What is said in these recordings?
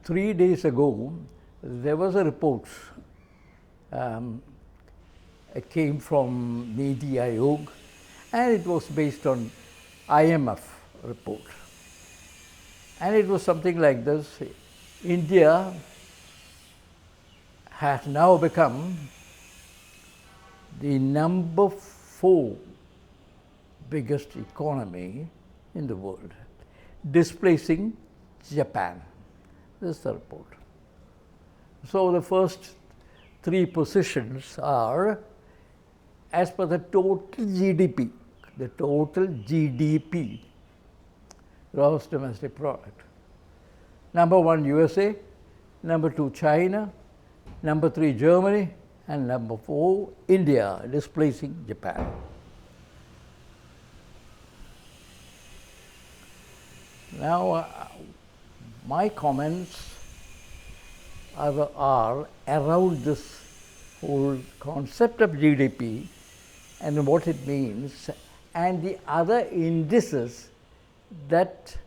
3 days ago, there was a report. It came from Niti Aayog, and it was based on IMF report. And it was something like this: India has now become the number 4 biggest economy in the world, displacing Japan. This is the report. So the first 3 positions are as per the total GDP, gross domestic product. Number 1 USA, number 2 China, number 3 Germany, and number 4 India, displacing Japan. Now, my comments are around this whole concept of GDP and what it means, and the other indices that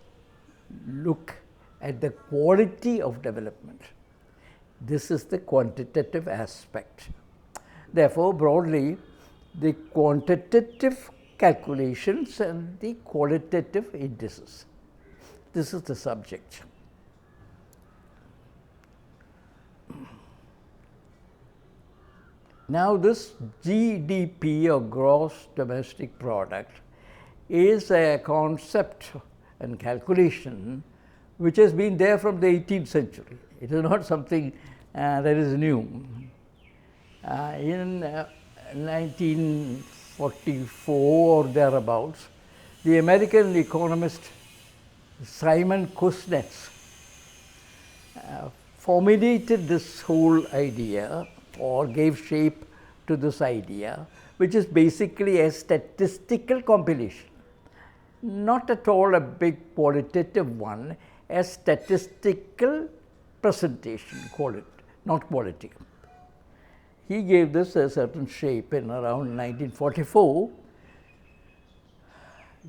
look at the quality of development. This is the quantitative aspect. Therefore, broadly, the quantitative calculations and the qualitative indices. This is the subject. Now, this GDP, or gross domestic product, is a concept and calculation which has been there from the 18th century. It is not something that is new. In 1944 or thereabouts, the American economist Simon Kuznets formulated this whole idea, or gave shape to this idea, which is basically a statistical compilation. Not at all a big qualitative one, a statistical presentation, not quality. He gave this a certain shape in around 1944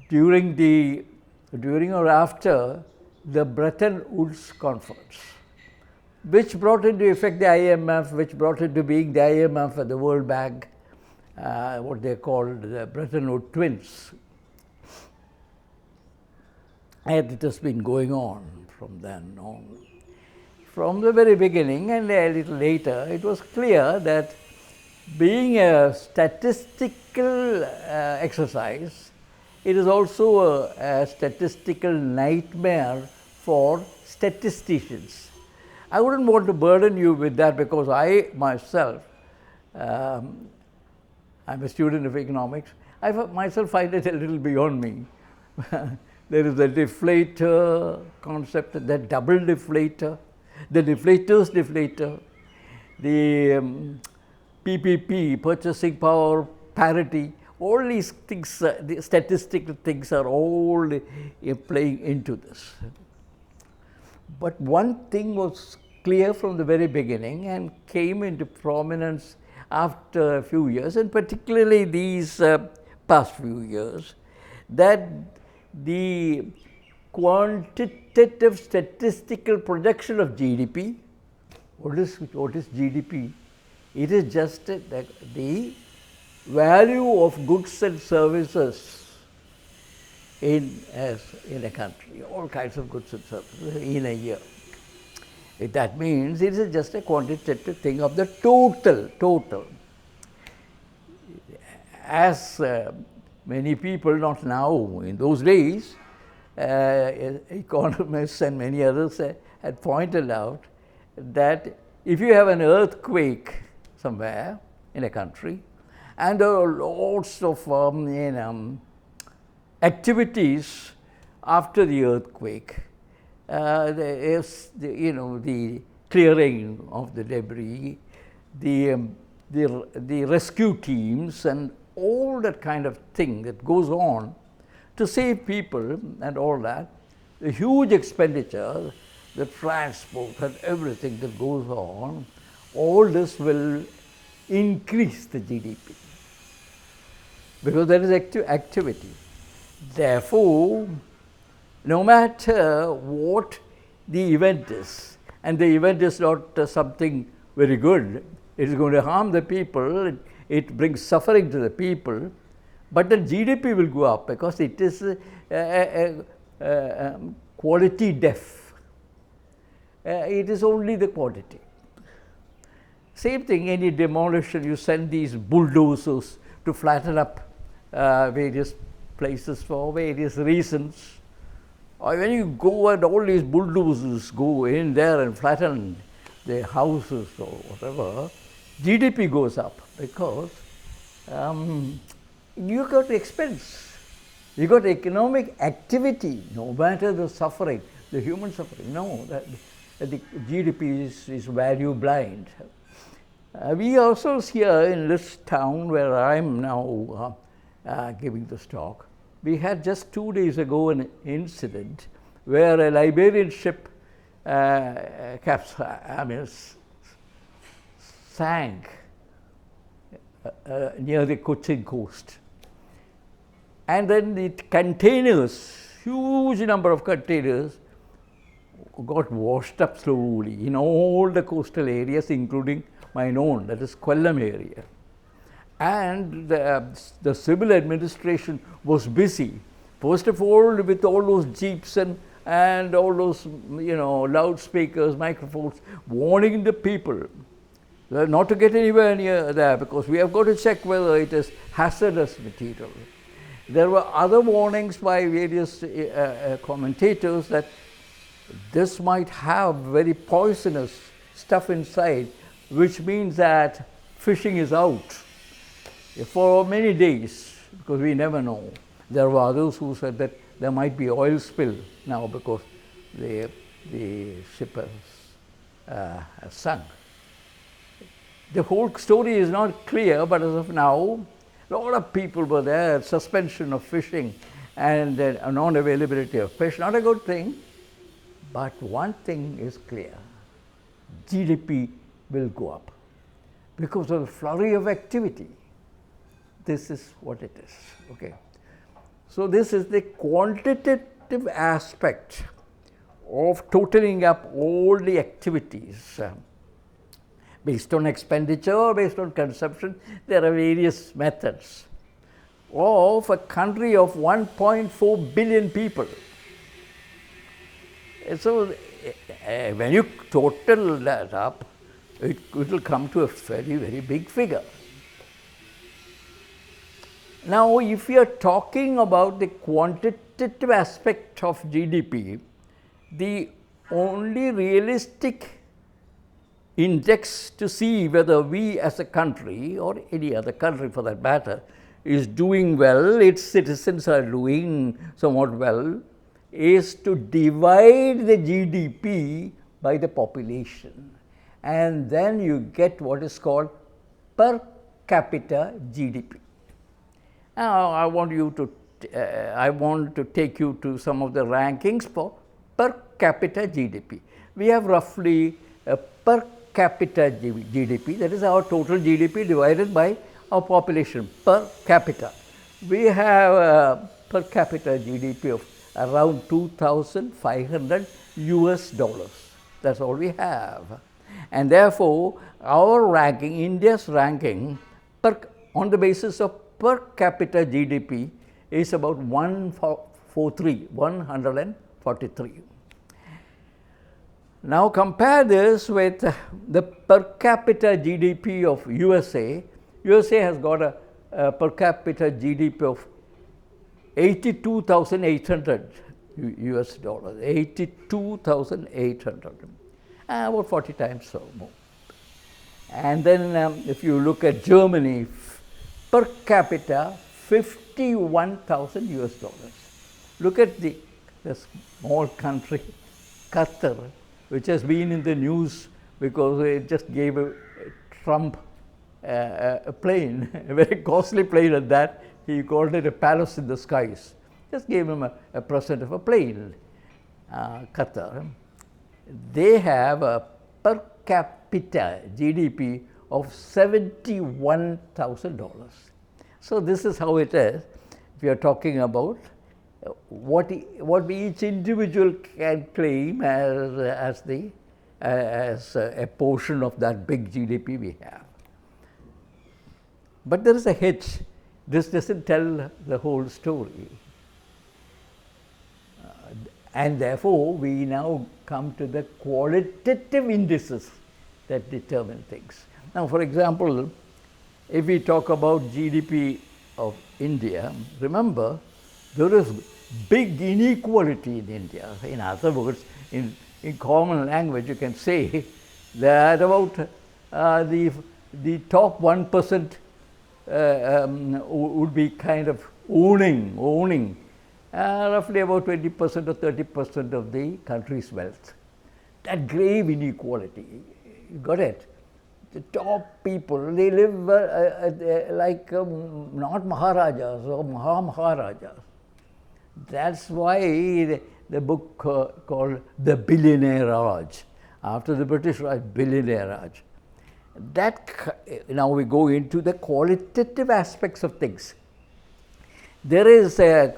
during or after the Bretton Woods Conference, which brought into effect the IMF, which brought into being the IMF and the World Bank, what they called the Bretton Woods twins. And it has been going on from then on. From the very beginning and a little later, it was clear that being a statistical exercise, it is also a statistical nightmare for statisticians. I wouldn't want to burden you with that, because I myself, I'm a student of economics, I myself find it a little beyond me. There is the deflator concept, the double deflator, the deflator's deflator, the PPP, purchasing power parity. All these things, the statistical things, are all playing into this. But one thing was clear from the very beginning and came into prominence after a few years, and particularly these past few years, that the quantitative statistical projection of GDP, what is GDP? It is just the value of goods and services in a country, all kinds of goods and services in a year. That means it is just a quantitative thing of the total. As many people, not now, in those days, economists and many others had pointed out that if you have an earthquake somewhere in a country, and there are lots of activities after the earthquake, there is the clearing of the debris, the rescue teams, and all that kind of thing that goes on to save people and all that, the huge expenditure, the transport and everything that goes on, all this will increase the GDP, because there is activity. Therefore, no matter what the event is, and the event is not something very good. It is going to harm the people, it brings suffering to the people, but the GDP will go up because it is quality deaf. It is only the quantity. Same thing, any demolition, you send these bulldozers to flatten up various places for various reasons. Or when you go and all these bulldozers go in there and flatten the houses or whatever, GDP goes up because you got expense, you got economic activity, no matter the suffering, the human suffering. No, the GDP is value blind. We ourselves here in this town where I am now giving this talk, we had just 2 days ago an incident where a Liberian ship sank near the Cochin coast. And then the containers, huge number of containers, got washed up slowly in all the coastal areas, including my own, that is Kollam area. And the civil administration was busy, first of all with all those jeeps and all those loudspeakers, microphones, warning the people not to get anywhere near there because we have got to check whether it is hazardous material. There were other warnings by various commentators that this might have very poisonous stuff inside, which means that fishing is out for many days, because we never know. There were others who said that there might be oil spill now because the ship has sunk. The whole story is not clear, but as of now, a lot of people were there, suspension of fishing and a non-availability of fish, not a good thing. But one thing is clear, GDP will go up because of the flurry of activity. This is what it is, okay. So this is the quantitative aspect of totaling up all the activities. Based on expenditure, based on consumption, there are various methods. Of a country of 1.4 billion people. So when you total that up, it will come to a very, very big figure. Now, if you are talking about the quantitative aspect of GDP, the only realistic index to see whether we as a country, or any other country for that matter, is doing well, its citizens are doing somewhat well, is to divide the GDP by the population. And then you get what is called per capita GDP. Now, I want to take you to some of the rankings for per capita GDP. We have roughly a per capita GDP, that is our total GDP divided by our population per capita. We have a per capita GDP of around 2,500 US dollars. That's all we have. And therefore, our ranking, India's ranking on the basis of per capita GDP is about 143. Now compare this with the per capita GDP of USA. USA has got a per capita GDP of 82,800 US dollars, 82,800, about 40 times so more. And then if you look at Germany, per capita 51,000 US dollars. Look at the small country, Qatar, which has been in the news because it just gave Trump a plane, a very costly plane at that. He called it a palace in the skies. Just gave him a present of a plane. Qatar, they have a per capita GDP of $71,000. So this is how it is. We are talking about what each individual can claim as the as a portion of that big GDP we have. But there is a hitch. This doesn't tell the whole story. And therefore, we now come to the qualitative indices that determine things. Now, for example, if we talk about GDP of India, remember, there is big inequality in India. In other words, in common language, you can say that about the top 1% would be kind of owning roughly about 20% or 30% of the country's wealth. That grave inequality, you got it? The top people, they live like not Maharajas or Maharajas. That's why the book called The Billionaire Raj, after the British Raj, Billionaire Raj. Now we go into the qualitative aspects of things. There is a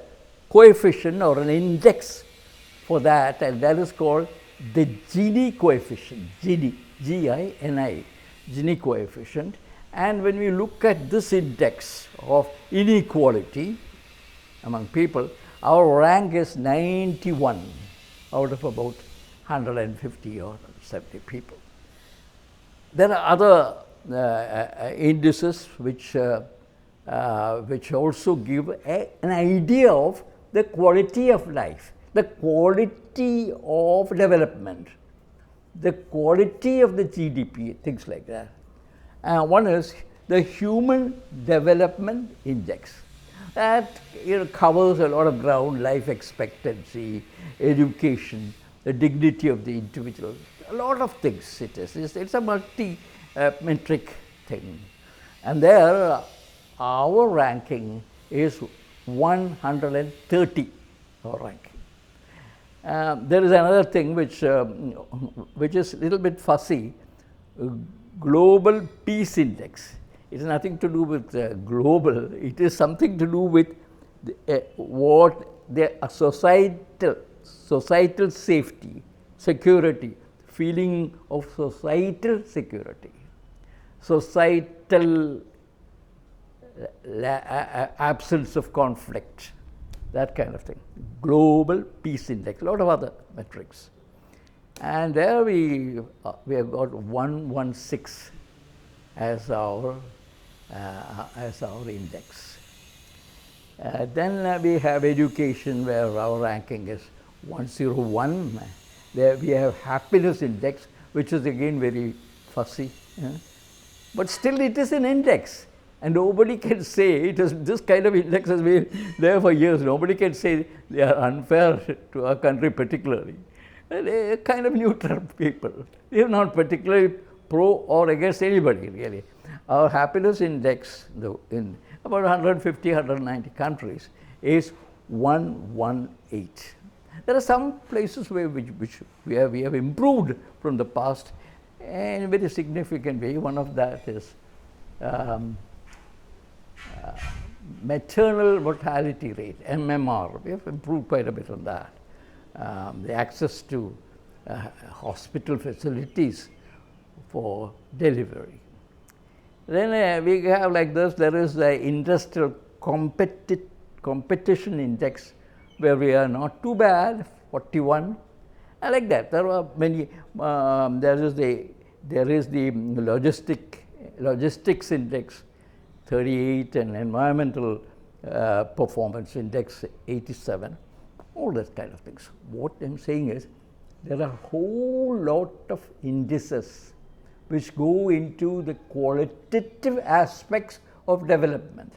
coefficient or an index for that, and that is called the Gini coefficient, Gini, Gini coefficient. And when we look at this index of inequality among people, our rank is 91 out of about 150 or 70 people. There are other indices which also give an idea of the quality of life, the quality of development, the quality of the GDP, things like that. One is the Human Development Index. That covers a lot of ground: life expectancy, education, the dignity of the individual, a lot of things it is. It's a multi-metric thing. And there, our ranking is 130, our ranking. There is another thing which is a little bit fussy, Global Peace Index. It has nothing to do with global, it is something to do with what the societal safety, security, feeling of societal security, societal absence of conflict, that kind of thing. Global Peace Index, a lot of other metrics. And there we have got 116 as our index. Then we have education, where our ranking is 101. There we have happiness index, which is again very fussy. But still it is an index. And nobody can say, this kind of index has been there for years. Nobody can say they are unfair to our country particularly. They are kind of neutral people. They are not particularly pro or against anybody, really. Our happiness index in about 150, 190 countries is 118. There are some places where which we have improved from the past in a very significant way. One of that is maternal mortality rate, MMR. We have improved quite a bit on that. The access to hospital facilities for delivery. Then we have like this, there is the industrial competition index, where we are not too bad, 41. I like that. There are many, there is the logistics index, 38, and environmental performance index, 87, all that kind of things. What I'm saying is, there are a whole lot of indices which go into the qualitative aspects of development.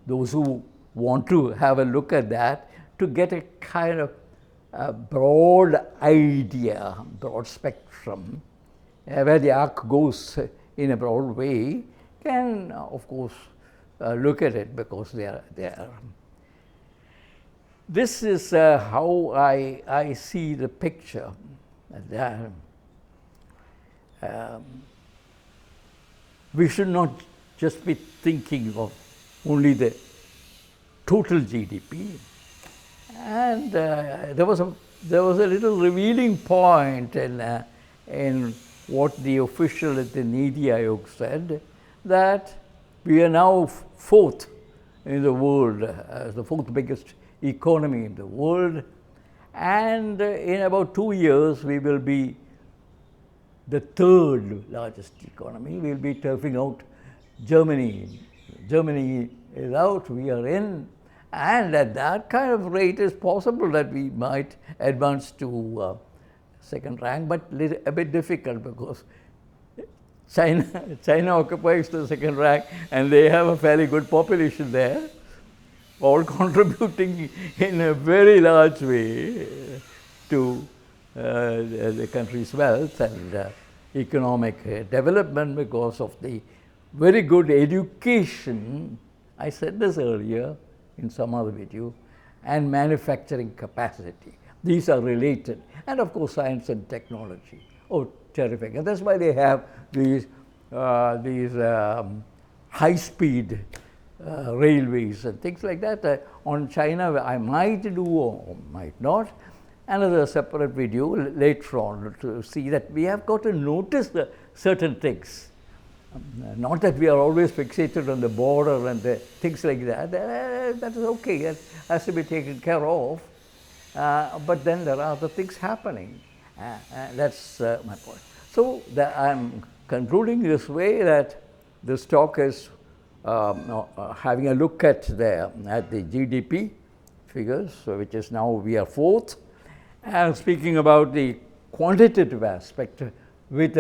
Those who want to have a look at that to get a kind of broad idea, broad spectrum, where the arc goes in a broad way, can of course look at it, because they are there. This is how I see the picture. We should not just be thinking of only the total GDP. And there was a little revealing point in in what the official at the Niti Aayog said, that we are now fourth in the world, as the fourth biggest economy in the world, and in about 2 years we will be the third largest economy. We will be turfing out Germany. Germany is out, we are in, and at that kind of rate it's possible that we might advance to second rank, but a bit difficult because China occupies the second rank and they have a fairly good population there, all contributing in a very large way to the country's wealth and economic development because of the very good education, I said this earlier in some other video, and manufacturing capacity. These are related, and of course science and technology. Oh, terrific. And that's why they have these high-speed railways and things like that. On China, I might do or might not. Another separate video later on to see that we have got to notice certain things. Not that we are always fixated on the border and things like that. That is okay. That has to be taken care of. But then there are other things happening. That's my point. So I'm concluding this way that this talk is having a look at the GDP figures, which is now we are fourth, and speaking about the quantitative aspect with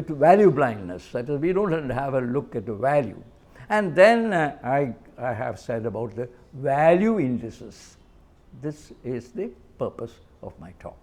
value blindness. That is, we don't have a look at the value. And then I have said about the value indices. This is the purpose of my talk.